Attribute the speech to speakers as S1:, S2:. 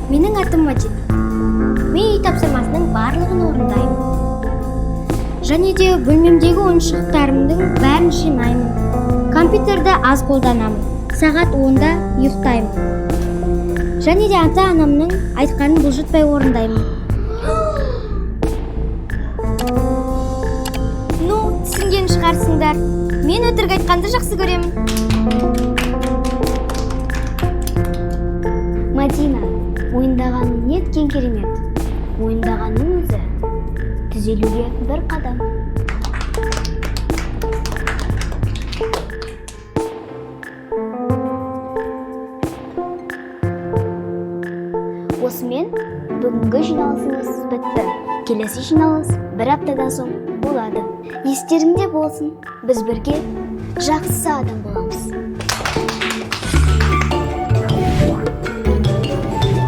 S1: Менің атым Мадина. Мен үй тапсырмасының барлығын орындаймын. Және де бөлмемдегі ойыншықтарымның бәрін жинаймын. Компьютерді аз қолданамын. Сағат 10-да ұйықтаймын. Және де ата-анамның айтқанын бұлжытпай орындаймын. Түсінген шығарсыңдар. Мен өтірік айтқанды жақсы көремін.
S2: Мадина, ойындағаның неткен керемет. Ойындағаның өзі түзелуге бір қадам. Осымен бүгінгі жиналысымыз бітті. Келесі жиналыс бір аптадан соң болады. Естеріңде болсын, біз бірге жақсы адам боламыз.